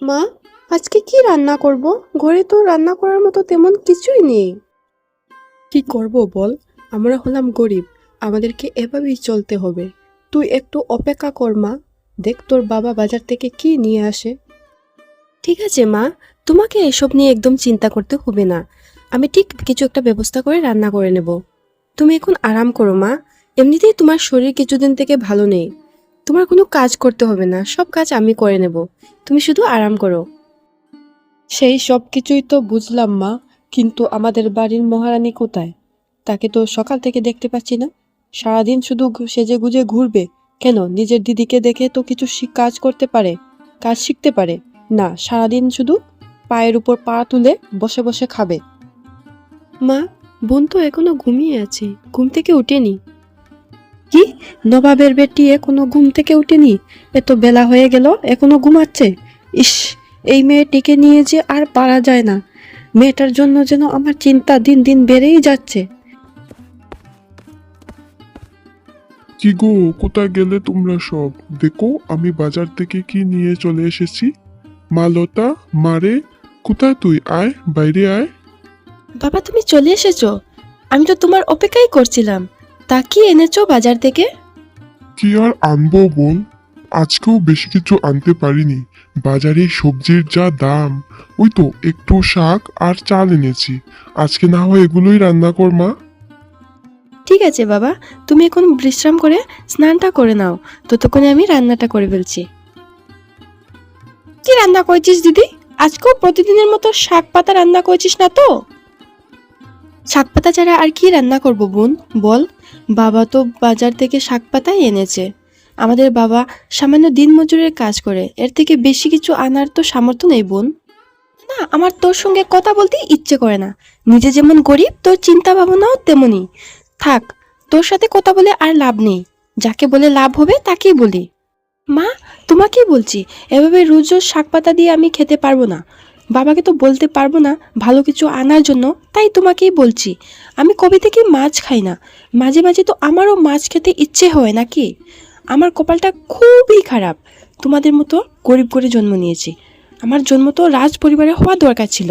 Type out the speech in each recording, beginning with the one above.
মা, আজকে কি রান্না করব? ঘরে তো রান্না করার মতো তেমন কিছুই নেই। কি করব বল? আমরা হলাম গরিব, আমাদেরকে এভাবেই চলতে হবে। তুই একটু অপেক্ষা কর মা, দেখ তোর বাবা বাজার থেকে কি নিয়ে আসে। ঠিক আছে মা, তোমাকে এসব নিয়ে একদম চিন্তা করতে হবে না। আমি ঠিক কিছু একটা ব্যবস্থা করে রান্না করে নেব। তুমি এখন আরাম করো মা, এমনিতেই তোমার শরীর কিছুদিন থেকে ভালো নেই। তোমার কোনো কাজ করতে হবে না, সব কাজ আমি করে নেব। তুমি শুধু আরাম করো। সেই সব কিছুই তো বুঝলাম মা, কিন্তু আমাদের বাড়ির মহারানী কোথায়? তাকে তো সকাল থেকে দেখতে পাচ্ছি না। সারাদিন শুধু সেজে গুজে ঘুরবে। কেন, নিজের দিদিকে দেখে তো কিছু কাজ করতে পারে, কাজ শিখতে পারে। না, সারাদিন শুধু পায়ের উপর পা তুলে বসে বসে খাবে। মা, বোন তো এখনো ঘুমিয়ে আছে, ঘুম থেকে উঠেনি। কি, নবাবের বেটি এখনো ঘুম থেকে উঠেনি? এত বেলা হয়ে গেল এখনো ঘুমাচ্ছে? ইস, এই মেয়েটিকে নিয়ে যে আর পারা যায় না। মেয়েটার জন্য যেন আমার চিন্তা দিন দিন বেড়েই যাচ্ছে। কি গো, কোথায় গেলে তোমরা সব? দেখো আমি বাজার থেকে কি নিয়ে চলে এসেছি। মা লতা, মারে, কোথায় তুই? আয়, বাইরে আয়। বাবা, তুমি চলে এসেছো? আমি তো তোমার অপেক্ষাই করছিলাম। তা কি এনেছো বাজার থেকে? কি আর আনবো বোন, আজকেও বেশি কিছু আনতে পারিনি। বাজারে সবজির যা দাম, ওই তো একটু শাক আর চাল এনেছি। আজকে না হয় এগুলোই রান্না কর মা। ঠিক আছে বাবা, তুমি এখন বিশ্রাম করে স্নানটা করে নাও, ততক্ষণে আমি রান্নাটা করে ফেলছি। কি রান্না করেছিস দিদি? আজকেও প্রতিদিনের মতো শাক পাতা রান্না করেছিস না তো? শাক পাতা ছাড়া আর কি রান্না করব বোন, বল। বাবা তো বাজার থেকে শাক পাতাই এনেছে। আমাদের বাবা সামান্য দিনমজুরের কাজ করে, এর থেকে বেশি কিছু আনার তো সামর্থ্য নেই বোন। না, আমার তোর সঙ্গে কথা বলতে ইচ্ছে করে না। নিজে যেমন গরিব, তোর চিন্তা ভাবনাও তেমনই। থাক, তোর সাথে কথা বলে আর লাভ নেই। যাকে বলে লাভ হবে তাকেই বলি। মা, তোমাকেই বলছি, এভাবে রোজ রোজ শাক পাতা দিয়ে আমি খেতে পারবো না। বাবাকে তো বলতে পারবো না ভালো কিছু আনার জন্য, তাই তোমাকেই বলছি। আমি কবে থেকে মাছ খাই না। মাঝে মাঝে তো আমারও মাছ খেতে ইচ্ছে হয় নাকি। আমার কপালটা খুবই খারাপ। তোমাদের মতো গরিব করে জন্ম নিয়েছি। আমার জন্ম তো রাজ পরিবারে হওয়া দরকার ছিল।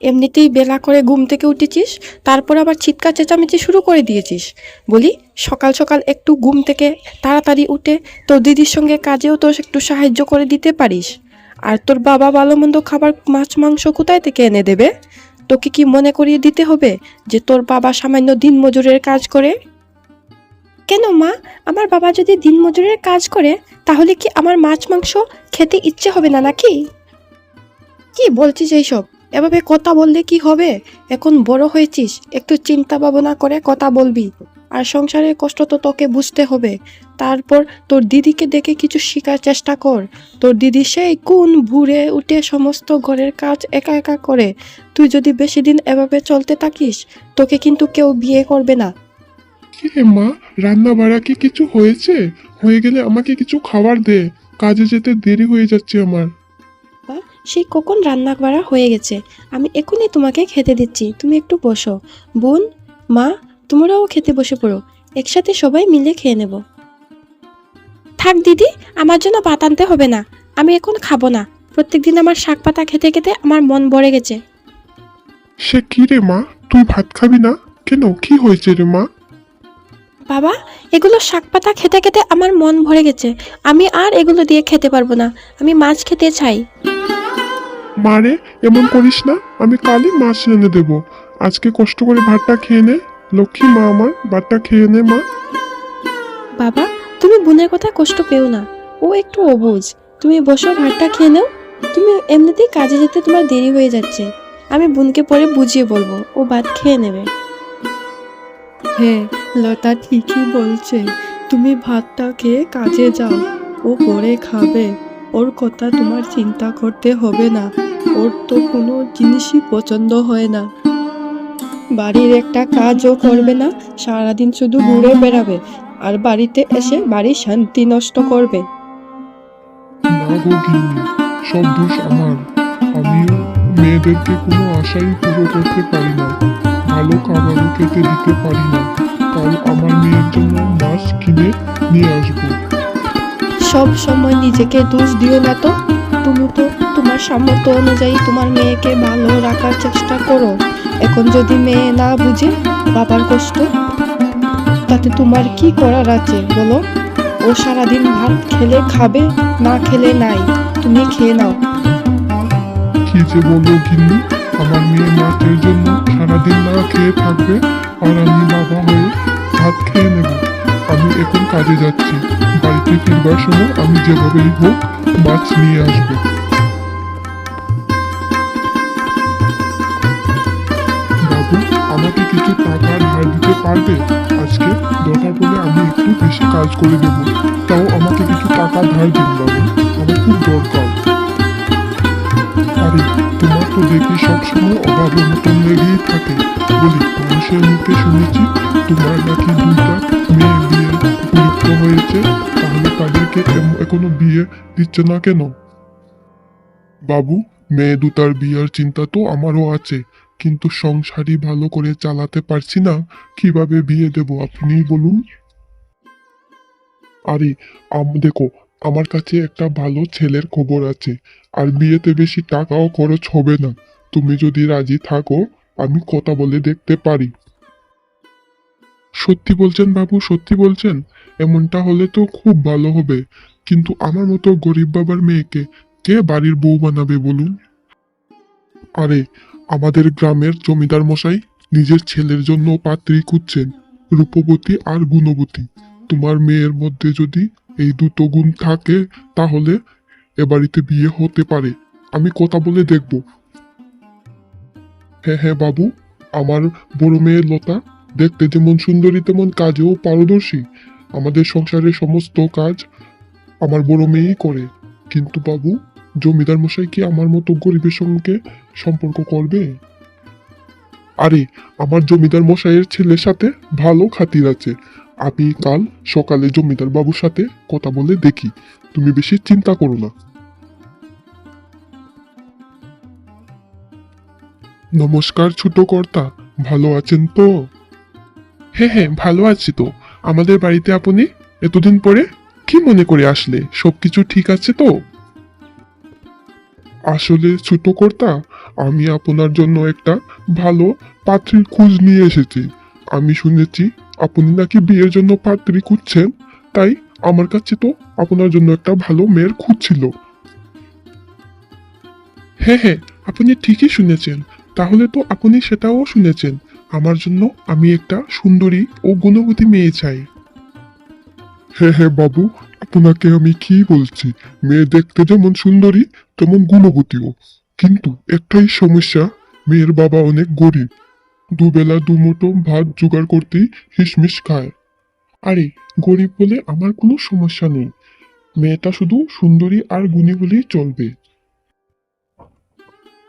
এমনিতেই বেলা করে ঘুম থেকে উঠেছিস, তারপর আবার চিৎকার চেঁচামেচি শুরু করে দিয়েছিস। বলি, সকাল সকাল একটু ঘুম থেকে তাড়াতাড়ি উঠে তোর দিদির সঙ্গে কাজেও তো একটু সাহায্য করে দিতে পারিস। আর তোর বাবা ভালো মন্দ খাবার মাছ মাংস কোথায় থেকে এনে দেবে? তোকে কি মনে করিয়ে দিতে হবে যে তোর বাবা সামান্য দিনমজুরের কাজ করে? কেন মা, আমার বাবা যদি দিনমজুরের কাজ করে, তাহলে কি আমার মাছ মাংস খেতে ইচ্ছে হবে না নাকি? কি বলছিস এইসব? এভাবে কথা বললে কি হবে? এখন বড় হয়েছিস, একটু চিন্তা ভাবনা করে কথা বলবি। আর সংসারের কষ্ট তো তোকে বুঝতে হবে। তারপর তোর দিদিকে দেখে কিছু শেখার চেষ্টা কর। তোর দিদি সেই কোন ভোরে উঠে সমস্ত ঘরের কাজ একা একা করে। তুই যদি বেশি দিন এভাবে চলতে থাকিস, তোকে কিন্তু কেউ বিয়ে করবে না। কি রে মা, রান্না বাড়া কি কিছু হয়েছে? হয়ে গেলে আমাকে কিছু খাবার দে, কাজে যেতে দেরি হয়ে যাচ্ছে আমার। বা, সেই কখন রান্না করা হয়ে গেছে, আমি এখনই তোমাকে খেতে দিচ্ছি, তুমি একটু বসো। বোন, মা, তোমরাও খেতে বসে পড়ো, একসাথে সবাই মিলে খেয়ে নেব। থাক দিদি, আমার জন্য ভাত আনতে হবে না। আমি এখন খাবো না। প্রত্যেকদিন আমার শাক পাতা খেতে খেতে আমার মন ভরে গেছে। সে কি রে মা, তুই ভাত খাবি না কেন? কি হয়েছে রে মা? বাবা, এগুলো শাক পাতা খেতে খেতে আমার মন ভরে গেছে। আমি আর এগুলো দিয়ে খেতে পারবো না। আমি মাছ খেতে চাই। মারে, এমন করিস না, আমি কালই মাছ এনে দেবো। আজকে কষ্ট করে ভাতটা খেয়ে নে। লক্ষ্মী মা আমার, ভাতটা খেয়ে নে মা। বাবা, তুমি বোনের কথা কষ্ট পেও না। ও একটু অবুঝ। তুমি বসো, ভাতটা খেয়ে নাও। তুমি এমনিতেই কাজে যেতে তোমার দেরি হয়ে যাচ্ছে। আমি বোনকে পরে বুঝিয়ে বলবো, ও ভাত খেয়ে নেবে। হ্যাঁ, লতা ঠিকই বলছে। তুমি ভাতটা খেয়ে কাজে যাও, ও পরে খাবে। ওর কথা তোমার চিন্তা করতে হবে না। ওর তো কোনো জিনিসই পছন্দ হয় না। বাড়ির একটা কাজও করবে না, সারাদিন শুধু ঘুরে বেড়াবে। আর বাড়িতে এসে বাড়ির শান্তি নষ্ট করবে। না গো গিন্নি, সব দোষ আমার। আমিও মেয়েদেরকে কোনো আশাই পুরো করতে পারি না, ভালো খাবারও খেতে দিতে পারি না। কাল আমার মেয়ের জন্য মাছ কিনে নিয়ে আসবো। সব সময় নিজেকে দোষ দিও না তো। তুমি তো তোমার সামর্থ্য অনুযায়ী তোমার মেয়েকে ভালো রাখার চেষ্টা করো। এখন যদি মেয়ে না বুঝে বাবার কষ্ট, তাতে তোমার কি করার আছে বলো? ও সারাদিন ভাত খেলে খাবে, না খেলে নাই, তুমি খেয়ে নাও। কি যে বলো গিন্নি, আমার মেয়ে মাছের জন্য সারাদিন না খেয়ে থাকবে আর আমি বাবা হয়ে ভাত খেয়ে নেব। আমি এখন কাজে যাচ্ছি, বাড়িতে ফিরবার সময় আমি যেভাবেই হোক মাছ নিয়ে আসবো। বাবু, আমাকে কিছু টাকা ধার দিতে পারবে? আজকে দরকার পড়লে আমি একটু বেশি কাজ করে দেব, তাও আমাকে কিছু টাকা ধার দিন বাবু, আমার খুব দরকার। আরে তোমার তো দেখি সবসময় অভাবের মতন লেগেই থাকে। বলি, মানুষের মুখে শুনেছি তোমার নাকি দুইটা মেয়ে বিয়ে উপযুক্ত হয়েছে, তাহলে তাদেরকে এখনো বিয়ে দিচ্ছে না কেন? বাবু, মেয়ে দুটার বিয়ের চিন্তা তো আমারও আছে, কিন্তু সংসারই ভালো করে চালাতে পারছি না, কিভাবে বিয়ে দেব আপনি বলুন। আরে দেখো, আমার কাছে একটা ভালো ছেলের খবর আছে, আর বিয়েতে বেশি টাকাও খরচ হবে না। তুমি যদি রাজি থাকো, আমি কথা বলে দেখতে পারি। সত্যি বলছেন বাবু, সত্যি বলছেন? এমনটা হলে তো খুব ভালো হবে, কিন্তু আমার মতো গরিব বাবার মেয়েকে কে বাড়ির বউ বানাবে বলুন? আরে আমাদের গ্রামের জমিদার মশাই নিজের ছেলের জন্য পাত্রী খুঁজছেন, রূপবতী আর গুণবতী। তোমার মেয়ের মধ্যে যদি এই দুটো গুণ থাকে, তাহলে এ বাড়িতে বিয়ে হতে পারে। আমি কথা বলে দেখব। হ্যাঁ হ্যাঁ বাবু, আমার বড় মেয়ে লতা দেখতে যেমন সুন্দরী তেমন কাজেও পারদর্শী। আমাদের সংসারের সমস্ত কাজ আমার বড় মেয়েই করে। কিন্তু বাবু, জমিদার মশাই কি আমার মতো গরিবের সঙ্গে সম্পর্ক করবে? আরে আমার জমিদার মশাইয়ের ছেলের সাথে ভালো খাতির আছে। আমি কাল সকালে জমিদার বাবুর সাথে কথা বলে দেখি, তুমি বেশি চিন্তা করো না। নমস্কার ছোট কর্তা, ভালো আছেন তো? হ্যাঁ হ্যাঁ, ভালো আছি তো। আমাদের বাড়িতে আপনি এতদিন পরে কি মনে করে আসলে? সবকিছু ঠিক আছে তো? আসলে ছোট কর্তা, আমি আপনার জন্য একটা ভালো পাত্রীর খোঁজ নিয়ে এসেছি। আমি শুনেছি আপনি নাকি বিয়ের জন্য পাত্রী খুঁজছেন, তাই আমার কাছে তো আপনার জন্য একটা ভালো মেয়ের খুঁজছিল। হ্যাঁ হ্যাঁ, আপনি ঠিকই শুনেছেন। তাহলে তো আপনি সেটাও শুনেছেন, আমার জন্য আমি একটা সুন্দরী ও গুণবতী মেয়ে চাই। হ্যাঁ হ্যাঁ বাবু, আপনাকে আমি কি বলছি, মেয়ে দেখতে যেমন সুন্দরী তেমন গুণবতীও। কিন্তু একটাই সমস্যা, মেয়ের বাবা অনেক গরিব, দুবেলা দুমুঠো ভাত জোগাড় করতেই হিসমিস খায়। আরে গরিব বলে আমার কোনো সমস্যা নেই, মেয়েটা শুধু সুন্দরী আর গুণী হলেই চলবে।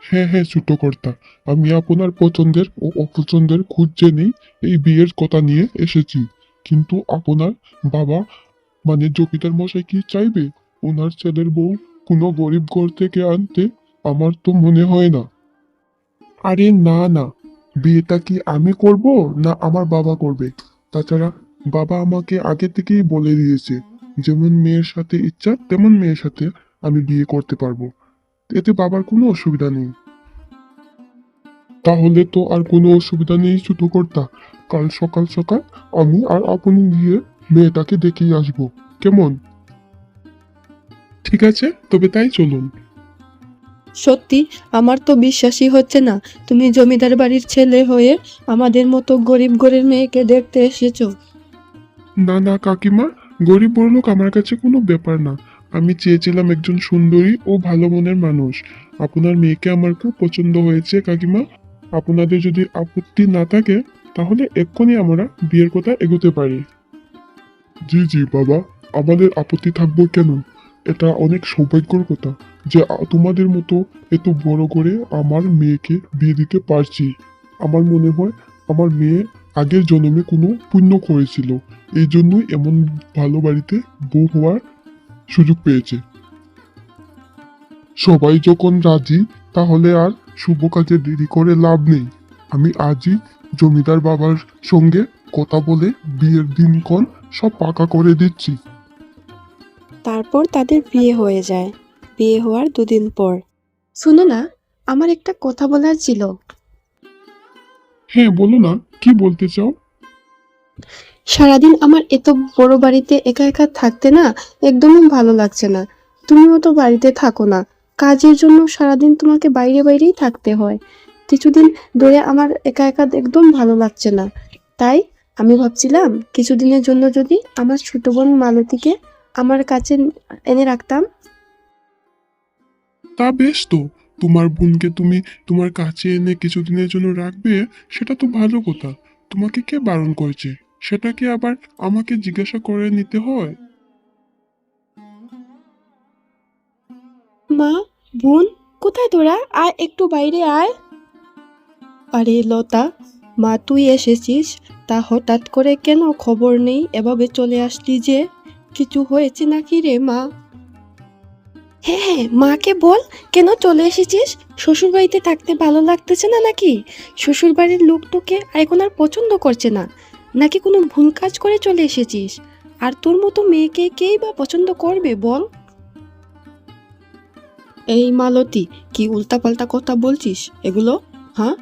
হ্যাঁ হ্যাঁ ছোট কর্তা, আমি আপনার পছন্দের ও অপছন্দের খোঁজ জেনেই এই বিয়ের কথা নিয়ে এসেছি। কিন্তু আপনার বাবা মানে জমিদার মশাই কি চাইবে ওনার ছেলের বউ কোনো গরিব ঘর থেকে আনতে? আমার তো মনে হয় না। আরে না না, বিয়েটা কি আমি করব না আমার বাবা করবে? তাছাড়া বাবা আমাকে আগে থেকেই বলে দিয়েছে, যেমন মেয়ের সাথে ইচ্ছা তেমন মেয়ের সাথে আমি বিয়ে করতে পারবো, এতে বাবার কোনো অসুবিধা নেই। তাহলে তো আর কোনো অসুবিধা নেই ছোট কর্তা, কাল সকাল সকাল আমি আর আপনি গিয়ে মেয়েটাকে দেখেই আসবো, কেমন? ঠিক আছে, তবে তাই চলুন। সত্যি আমার তো বিশ্বাসই হচ্ছে না, তুমি জমিদার বাড়ির ছেলে হয়ে আমাদের মতো গরিব ঘরের মেয়েকে দেখতে এসেছো। না না কাকিমা, গরিব বড়লোক আমার কাছে কোনো ব্যাপার না। আমি চেয়েছিলাম একজন সুন্দরী ও ভালো মনের মানুষ। আপনার মেয়েকে আমার খুব পছন্দ হয়েছে কাকিমা। আপনাদের যদি আপত্তি না থাকে, তাহলে এক্ষুনি আমরা বিয়ের কথা এগোতে পারি। জি জি বাবা, আমাদের আপত্তি থাকবে কেন? এটা অনেক সৌভাগ্যের কথা যে তোমাদের মতো এত বড় করে আমার মেয়েকে বিয়ে দিতে পারছি। আমার মনে হয় আমার মেয়ে আগের জন্মে কোনো পুণ্য করেছিল, এই জন্যই এমন ভালো বাড়িতে বউ হওয়ার সুযোগ পেয়েছে। সবাই যখন রাজি, তাহলে আর শুভ কাজে দেরি করে লাভ নেই। আমি আজই জমিদার বাবার সঙ্গে কথা বলে বিয়ের দিনক্ষণ সব পাকা করে দিচ্ছি। তারপর তাদের বিয়ে হয়ে যায়। বিয়ে হওয়ার 2 দিন পর। শুনো না, আমার একটা কথা বলার ছিল। হ্যাঁ বলো না, কি বলতে চাও? সারাদিন আমার এত বড় বাড়িতে একা একা থাকতে না একদমই ভালো লাগছে না। তুমিও তো বাড়িতে থাকো না, কাজের জন্য সারাদিন তোমাকে বাইরে বাইরেই থাকতে হয়। কিছুদিন ধরে আমার একা একা একদম ভালো লাগছে না। তাই আমি ভাবছিলাম কিছুদিনের জন্য যদি আমার ছোট বোন মালতীকে আমার কাছে এনে রাখতাম। তা বেশ তো, তোমার বোনকে তুমি তোমার কাছে এনে কিছুদিনের জন্য রাখবে, সেটা তো ভালো কথা। তোমাকে কে বারণ করেছে? সেটাকে আবার আমাকে জিজ্ঞাসা করে নিতে হয়? মা, বোন, কোথায় তোরা? আয় একটু বাইরে আয়। আরে লতা, মা তুই এসেছিস? তা হঠাৎ করে কেন খবর নেই, এভাবে চলে আসলি যে? কিছু হয়েছে নাকি রে মা? হ্যাঁ হ্যাঁ, মাকে বল কেন চলে এসেছিস? শ্বশুর বাড়িতে থাকতে ভালো লাগতেছে না নাকি? শ্বশুর বাড়ির লোক তোকে এখন আর পছন্দ করছে না, নাকি কোনো ভুল কাজ করে চলে এসেছিস? আর তোর মতো মেয়েকে কেই বা পছন্দ করবে বল? এই মালতী, কি উল্টাপাল্টা কথা বলছিস এগুলো? হ্যাঁ,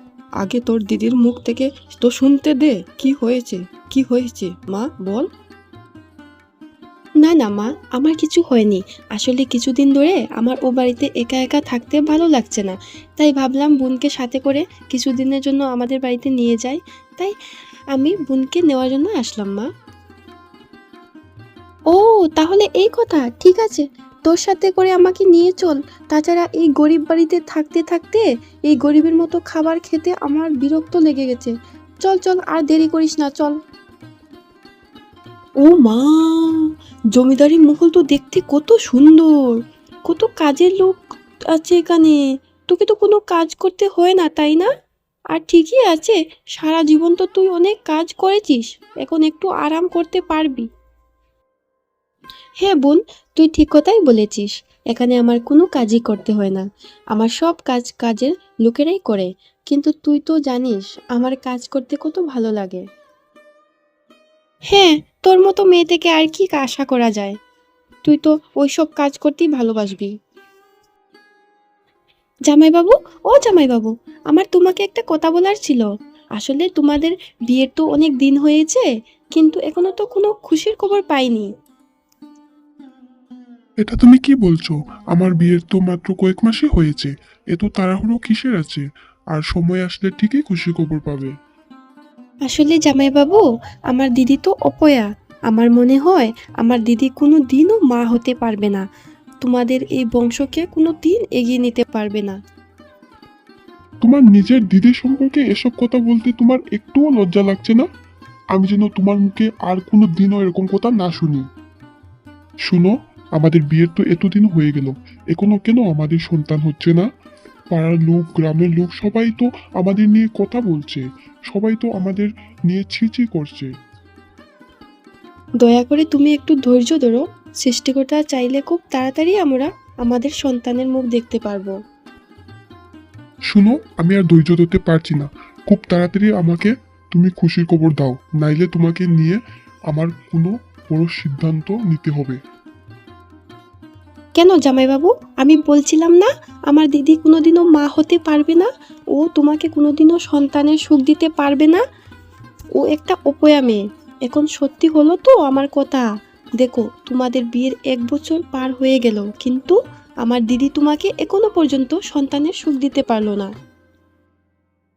আগে তোর দিদির মুখ থেকে তো শুনতে দে। কি হয়েছে, কি হয়েছে মা, বল। না না মা, আমার কিছু হয়নি। আসলে কিছুদিন ধরে আমার ও বাড়িতে একা একা থাকতে ভালো লাগছে না। তাই ভাবলাম বোনকে সাথে করে কিছুদিনের জন্য আমাদের বাড়িতে নিয়ে যাই। তাই আমি বোনকে নেওয়ার জন্য আসলাম মা। ও, তাহলে এই কথা, ঠিক আছে। তোর সাথে করে আমাকে নিয়ে চল। তাছাড়া এই গরিব বাড়িতে থাকতে থাকতে এই গরিবের মতো খাবার খেতে আমার বিরক্ত লেগে গেছে। চল চল, আর দেরি করিস না, চল। ও মা, জমিদারি মহল তো দেখতে কত সুন্দর, কত কাজের লোক আছে এখানে। তোকে তো কোনো কাজ করতে হয় না, তাই না? আর ঠিকই আছে, সারা জীবন তো তুই অনেক কাজ করেছিস, এখন একটু আরাম করতে পারবি। হ্যাঁ বোন, তুই ঠিক কথাই বলেছিস। এখানে আমার কোনো কাজই করতে হয় না, আমার সব কাজ কাজের লোকেরাই করে। কিন্তু তুই তো জানিস আমার কাজ করতে কত ভালো লাগে। হ্যাঁ, তোর মতো মেয়ে থেকে আর কি আশা করা যায়? তুই তো ওইসব কাজ করতেই ভালোবাসবি। জামাইবাবু, ও জামাইবাবু, আমার তোমাকে একটা কথা বলার ছিল। আসলে তোমাদের বিয়ের তো অনেক দিন হয়েছে, কিন্তু এখনো তো কোনো খুশির খবর পাইনি। এটা তুমি কি বলছো? আমার বিয়ের তো মাত্র কয়েক মাসই হয়েছে। এত তাড়াহুড়ো কিসের আছে? আর সময় আসলে ঠিকই খুশি খবর পাবে। আসলে জামাইবাবু, আমার দিদি তো অপয়া। আমার মনে হয় আমার দিদি কোনো দিনও মা হতে পারবে না, তোমাদের এই বংশকে কোনো দিন এগিয়ে নিতে পারবে না। তোমার নিজের দিদি সম্পর্কে এসব কথা বলতে তোমার একটুও লজ্জা লাগছে না? আমি যেন তোমার মুখে আর কোনো দিনও এরকম কথা না শুনি। শুনো, আমাদের বিয়ের তো এতদিন হয়ে গেল, এখনো কেন আমাদের সন্তান হচ্ছে না? পাড়ার লোক, গ্রামের লোক সবাই তো আমাদের নিয়ে কথা বলছে, সবাই তো আমাদের নিয়ে ছিছি করছে। দয়া করে তুমি একটু ধৈর্য ধরো। সৃষ্টিকর্তা চাইলে খুব তাড়াতাড়ি আমরা আমাদের সন্তানের মুখ দেখতে পারবো। শুনো, আমি আর ধৈর্য ধরতে পারছি না। খুব তাড়াতাড়ি আমাকে তুমি খুশির খবর দাও, নাইলে তোমাকে নিয়ে আমার কোনো বড় সিদ্ধান্ত নিতে হবে। কেন জামাইবাবু, আমি বলছিলাম না আমার দিদি কোনোদিনও মা হতে পারবে না, ও তোমাকে কোনোদিনও সন্তানের সুখ দিতে পারবে না। ও একটা অপয়া মেয়ে। এখন সত্যি হলো তো আমার কথা। দেখো, তোমাদের বিয়ের 1 বছর পার হয়ে গেল, কিন্তু আমার দিদি তোমাকে এখনো পর্যন্ত সন্তানের সুখ দিতে পারলো না।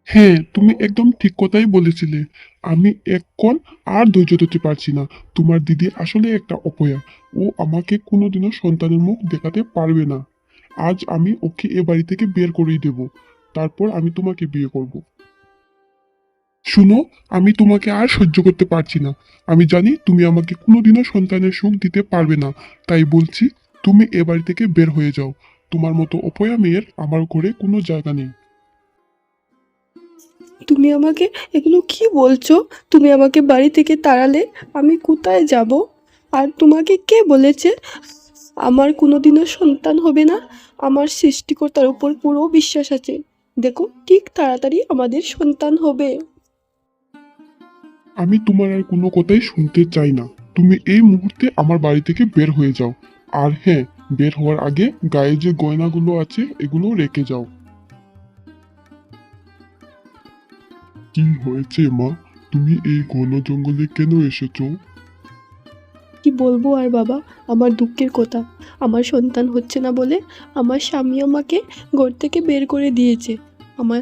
হ্যাঁ, তুমি একদম ঠিক কথাই বলেছিলে। আমি এখন আর ধৈর্য ধরতে পারছি না। তোমার দিদি আসলে একটা অপয়া। ও আমাকে কোনোদিনও সন্তানের মুখ দেখাতে পারবে না। আজ আমি ওকে এ বাড়ি থেকে বের করেই দেব। তারপর আমি তোমাকে বিয়ে করব। শুনো, আমি তোমাকে আর সহ্য করতে পারছি না। আমি জানি তুমি আমাকে কোনোদিনও সন্তানের সুখ দিতে পারবে না। তাই বলছি, তুমি এ বাড়ি থেকে বের হয়ে যাও। তোমার মতো অপয়া মেয়ের আমার ঘরে কোনো জায়গা নেই। তুমি আমাকে এগুলো কি বলছো? তুমি আমাকে বাড়ি থেকে তাড়ালে আমি কোথায় যাব? আর তোমাকে কে বলেছে আমার কোনোদিনও সন্তান হবে না? আমার সৃষ্টিকর্তার উপর পুরো বিশ্বাস আছে। দেখো, ঠিক তাড়াতাড়ি আমাদের সন্তান হবে। আমি তোমার আর কোনো কথাই শুনতে চাই না। তুমি এই মুহূর্তে আমার বাড়ি থেকে বের হয়ে যাও। আর হ্যাঁ, বের হওয়ার আগে গায়ে যে গয়নাগুলো আছে এগুলো রেখে যাও। কি হয়েছে মা, তুমি এই ঘন জঙ্গলে কেন এসেছো? কি বলবো আর বাবা, আমার দুঃখের কথা। আমার সন্তান হচ্ছে না বলে আমার স্বামী আমাকে ঘর থেকে বের করে দিয়েছে। আমার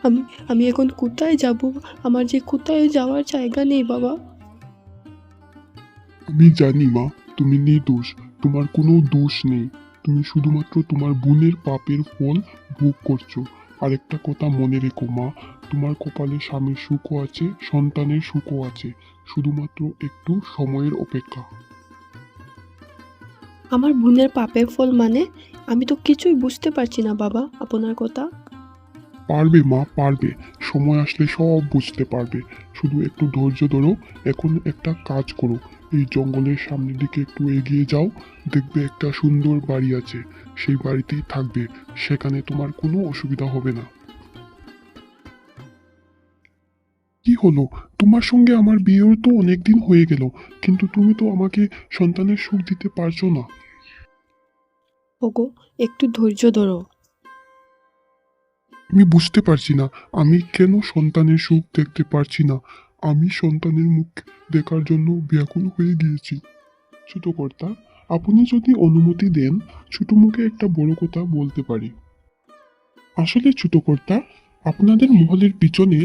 আমি আমি এখন কোথায় যাব? আমার যে কোথায় যাওয়ার জায়গা নেই বাবা। আমি জানি মা, তুমি নির্দোষ, তোমার কোনো দোষ নেই। তুমি শুধুমাত্র তোমার বোনের পাপের ফল ভোগ করছো। আর একটা কথা মনে রেখো মা, তোমার কপালে স্বামীর সুখও আছে, সন্তানের সুখও আছে, শুধুমাত্র একটু সময়ের অপেক্ষা। আমার বোনের পাপের ফল মানে? আমি তো কিছুই বুঝতে পারছি না বাবা আপনার কথা। পারবে মা, পারবে। সময় আসলে সব বুঝতে পারবে। শুধু একটু ধৈর্য ধরো। এখন একটা কাজ করো, এই জঙ্গলের সামনের দিকে একটু এগিয়ে যাও। দেখবে একটা সুন্দর বাড়ি আছে, সেই বাড়িতেই থাকবে। সেখানে তোমার কোনো অসুবিধা হবে না। কি হলো, তোমার সঙ্গে আমার বিয়েও তো অনেকদিন হয়ে গেল, কিন্তু তুমি তো আমাকে সন্তানের সুখ দিতে পারছো না। ওগো, একটু ধৈর্য ধরো। আমি বুঝতে পারছি না, আমি কেন সন্তানের সুখ দেখতে পারছি না। আমি সন্তানের মুখ দেখার জন্য ব্যাকুল হয়ে গিয়েছি। ছোট কর্তা, আপনি যদি অনুমতি দেন, ছোট মুখে একটা বড় কথা বলতে পারি। আসলে ছোট কর্তা, আপনাদের মহলের পিছনে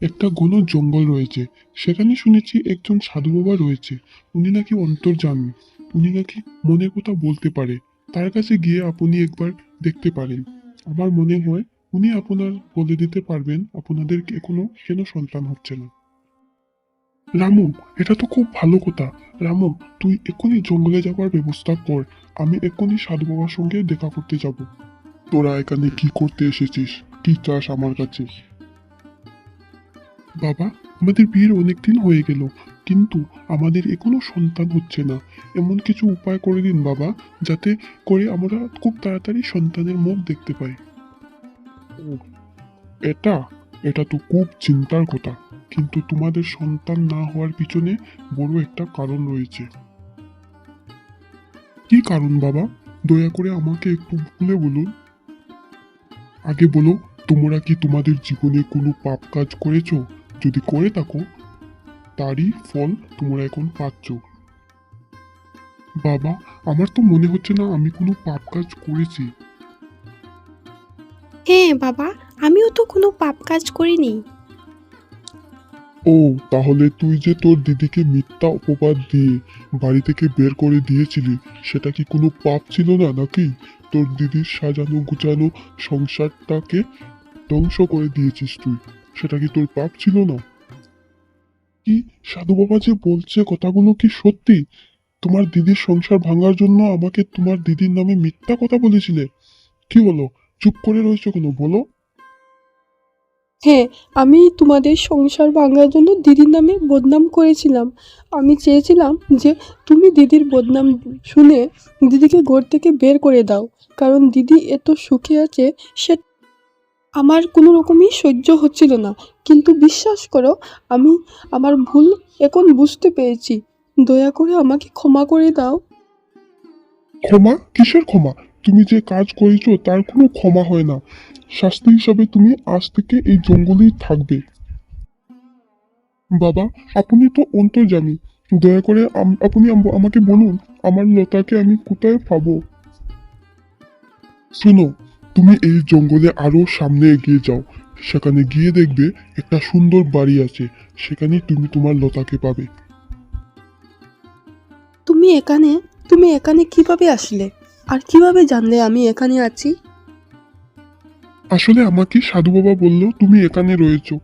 একটা ঘন জঙ্গল রয়েছে। সেখানে শুনেছি একজন সাধু বাবা রয়েছে। উনি নাকি অন্তর্যামী। উনি নাকি মনের কথা বলতে পারে। তার কাছে গিয়ে আপনি একবার দেখতে পারেন। আমার মনে হয় উনি আপনার বলে দিতে পারবেন আপনাদের এখনো কেন সন্তান হচ্ছে না। রামু, এটা তো খুব ভালো কথা। রামু, তুই এক্ষুনি জঙ্গলে যাবার ব্যবস্থা কর। আমি এক্ষুনি সাধু বাবার সঙ্গে দেখা করতে যাব। তোরা এখানে কি করতে এসেছিস? কি চাস আমার কাছে? বাবা, আমাদের বিয়ের অনেকদিন হয়ে গেল, কিন্তু আমাদের এখনো সন্তান হচ্ছে না। এমন কিছু উপায় করে দিন বাবা, যাতে করে আমরা খুব তাড়াতাড়ি সন্তানের মুখ দেখতে পাই। ও, এটা এটা তো খুব চিন্তার কথা, কিন্তু তোমাদের সন্তান না হওয়ার পিছনে বড় একটা কারণ রয়েছে। কি কারণ বাবা? দয়া করে আমাকে একটু খুলে বলুন। আগে বলো, তোমরা কি তোমাদের জীবনে কোনো পাপ কাজ করেছো? যদি করে থাকো, তারই ফল তোমরা এখন পাচ্ছ। বাবা, আমার তো মনে হচ্ছে না আমি কোনো পাপ কাজ করেছি। হ্যাঁ বাবা, আমিও তো কোনো পাপ কাজ করিনি। ও, তাহলে তুই যে তোর দিদিকে মিথ্যা অপবাদ দিয়ে বাড়ি থেকে বের করে দিয়েছিলি, সেটা কি কোনো পাপ ছিল না নাকি? তোর দিদির সাজানো গুছানো সংসারটাকে ধ্বংস করে দিয়েছিস তুই, সেটা কি তোর পাপ ছিল না? কি, সাধু বাবা যে বলছে কথাগুলো কি সত্যি? তোমার দিদির সংসার ভাঙার জন্য আমাকে তোমার দিদির নামে মিথ্যা কথা বলেছিলে? কি হলো, চুপ করে রয়েছো কেন, বলো। হ্যাঁ, আমি তোমাদের সংসার ভাঙার জন্য দিদির নামে বদনাম করেছিলাম। আমি চেয়েছিলাম যে তুমি দিদির বদনাম শুনে দিদিকে ঘর থেকে বের করে দাও, কারণ দিদি এত সুখে আছে, সে আমার কোনো রকমই সহ্য হচ্ছিল না। কিন্তু বিশ্বাস করো, আমি আমার ভুল এখন বুঝতে পেরেছি। দয়া করে আমাকে ক্ষমা করে দাও। ক্ষমা? কিসের ক্ষমা? তুমি যে কাজ করেছো তার কোনো ক্ষমা হয় না। শাস্তি হিসাবে তুমি আজ থেকে এই জঙ্গলেই থাকবে। বাবা, আপনি তো অন্তর্যামী। দয়া করে আপনি আমাকে বলুন, আমার লতাকে আমি কোথায় পাবো? শোনো, তুমি এই জঙ্গলে আরো সামনে এগিয়ে যাও। সেখানে গিয়ে দেখবে একটা সুন্দর বাড়ি আছে। সেখানে তুমি তোমার লতাকে পাবে। তুমি এখানে তুমি এখানে কিভাবে আসলে? আর কিভাবে জানলে আমি এখানে আছি? আসলে আমাকে সাধু বাবা বললো তুমি এখানে রয়েছো।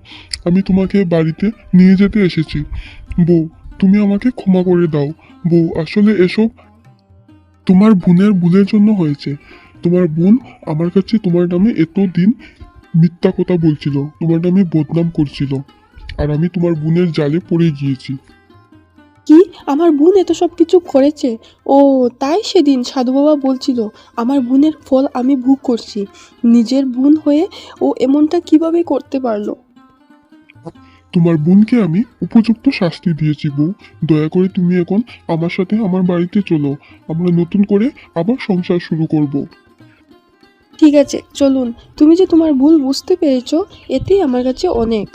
আমি তোমাকে বাড়িতে নিয়ে যেতে এসেছি। বউ, তুমি আমাকে ক্ষমা করে দাও। বউ, আসলে এসব তোমার বোনের ভুলের জন্য হয়েছে। তোমার বোন আমার কাছে তোমার নামে এতদিন মিথ্যা কথা বলছিল, তোমার নামে বদনাম করছিল, আর আমি তোমার বোনের জালে পড়ে গিয়েছি। কি, আমার বোন এত সব কিছু করেছে? ও, তাই সেদিন সাধু বাবা বলছিল আমার বোনের ফল আমি ভোগ করছি। নিজের বোন হয়ে ও এমনটা কিভাবে করতে পারলো? তোমার বোনকে আমি উপযুক্ত শাস্তি দিয়েছি বউ। দয়া করে তুমি এখন আমার সাথে আমার বাড়িতে চলো। আমরা নতুন করে আবার সংসার শুরু করব। ঠিক আছে চলুন, তুমি যে তোমার ভুল বুঝতে পেরেছো এতেই আমার কাছে অনেক।